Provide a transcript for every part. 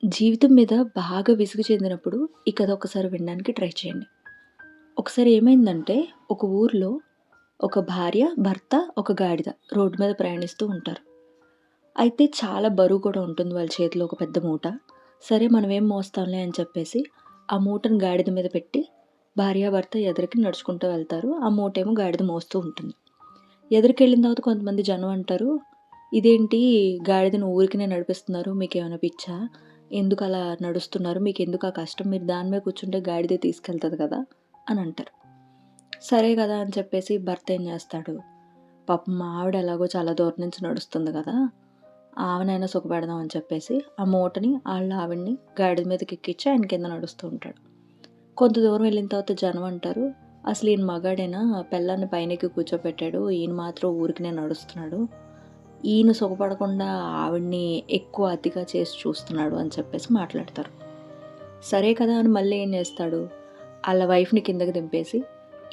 జీవితం మీద బాగా విసుగు చెందినప్పుడు ఈ కథ ఒకసారి వినడానికి ట్రై చేయండి. ఒకసారి ఏమైందంటే ఒక ఊర్లో ఒక భార్య, భర్త, ఒక గాడిద రోడ్డు మీద ప్రయాణిస్తూ ఉంటారు. అయితే చాలా బరువు కూడా ఉంటుంది వాళ్ళ చేతిలో ఒక పెద్ద మూట. సరే మనమేం మోస్తాంలే అని చెప్పేసి ఆ మూటను గాడిద మీద పెట్టి భార్యాభర్త ఎదరికి నడుచుకుంటూ వెళ్తారు. ఆ మూటేమో గాడిద మోస్తూ ఉంటుంది. ఎదురుకెళ్ళిన తర్వాత కొంతమంది జనం అంటారు, "ఇదేంటి గాడిదను ఊరికనే నడిపిస్తున్నారు. మీకేమైనా పిచ్చా? ఎందుకలా నడుస్తున్నారు? మీకెందుకు ఆ కష్టం? మీరు దాని మీద కూర్చుంటే గాడిదే తీసుకెళ్తది కదా!" అని అంటారు. సరే కదా అని చెప్పేసి భర్త ఏం చేస్తాడు, పాపం మా ఆవిడ ఎలాగో చాలా దూరం నుంచి నడుస్తుంది కదా! ఆమెనైనా సుఖపెడదాం అని చెప్పేసి ఆ మూటని ఆవిడని గాడిద మీదకి ఎక్కించి ఆయన కింద నడుస్తూ ఉంటాడు. కొంత దూరం వెళ్ళిన తర్వాత జనం అంటారు, "అసలు ఈయన మగాడేనా? పెళ్ళాన్ని పైనెక్కి కూర్చోపెట్టాడు. ఈయన మాత్రం ఊరికనే నడుస్తున్నాడు. ఈయన సుఖపడకుండా ఆవిడని ఎక్కువ అతిగా చేసి చూస్తున్నాడు" అని చెప్పేసి మాట్లాడతారు. సరే కదా అని మళ్ళీ ఏం చేస్తాడు, ఆళ్ళ వైఫ్‌ని కిందకి దింపేసి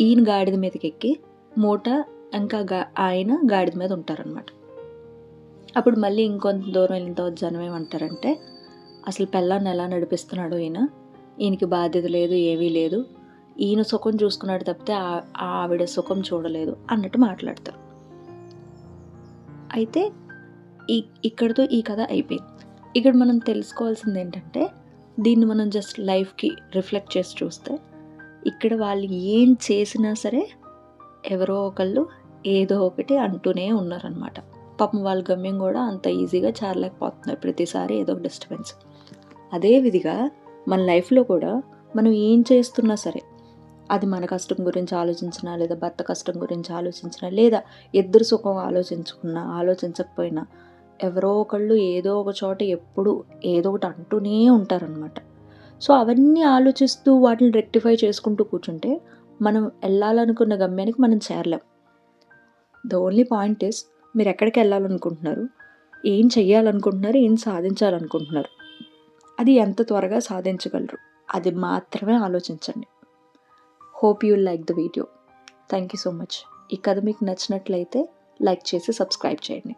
ఈయన గాడిద మీదకెక్కి మూట ఇంకా ఆయన గాడిద మీద ఉంటారనమాట. అప్పుడు మళ్ళీ ఇంకొంత దూరం వెళ్ళిన తర్వాత జనం ఏమంటారంటే, "అసలు పెళ్ళాన్ని ఎలా నడిపిస్తున్నాడు ఈయన? ఈయనకి బాధ్యత లేదు, ఏమీ లేదు. ఈయన సుఖం చూసుకున్నాడు తప్పితే ఆవిడ సుఖం చూడలేదు" అన్నట్టు మాట్లాడతారు. అయితే ఇక్కడితో ఈ కథ అయిపోయింది. ఇక్కడ మనం తెలుసుకోవాల్సిందేంటంటే, దీన్ని మనం జస్ట్ లైఫ్‌కి రిఫ్లెక్ట్ చేసి చూస్తే, ఇక్కడ వాళ్ళు ఏం చేసినా సరే ఎవరో ఒకళ్ళు ఏదో ఒకటి అంటూనే ఉన్నారనమాట. పాపం వాళ్ళ గమ్యం కూడా అంత ఈజీగా చేరలేకపోతున్నారు. ప్రతిసారి ఏదో ఒక డిస్టర్బెన్స్. అదే విధిగా మన లైఫ్‌లో కూడా మనం ఏం చేస్తున్నా సరే, అది మన కష్టం గురించి ఆలోచించినా, లేదా భర్త కష్టం గురించి ఆలోచించినా, లేదా ఇద్దరు సుఖం ఆలోచించకపోయినా ఎవరో ఒకళ్ళు ఏదో ఒక చోట ఎప్పుడు ఏదో ఒకటి అంటూనే ఉంటారనమాట. సో, అవన్నీ ఆలోచిస్తూ వాటిని రెక్టిఫై చేసుకుంటూ కూర్చుంటే మనం ఎళ్ళాలనుకున్న గమ్యానికి మనం చేరలేం. ద ఓన్లీ పాయింట్ ఈస్ మీరెక్కడికెళ్ళాలనుకుంటున్నారు? ఏం చెయ్యాలనుకుంటున్నారు? ఏం సాధించాలనుకుంటున్నారు? అది ఎంత త్వరగా సాధించగలరు? అది మాత్రమే ఆలోచించండి. Hope you like the video. Thank you so much. ఈ కథ మీకు నచ్చినట్లయితే లైక్ చేసి సబ్స్క్రైబ్ చేయండి.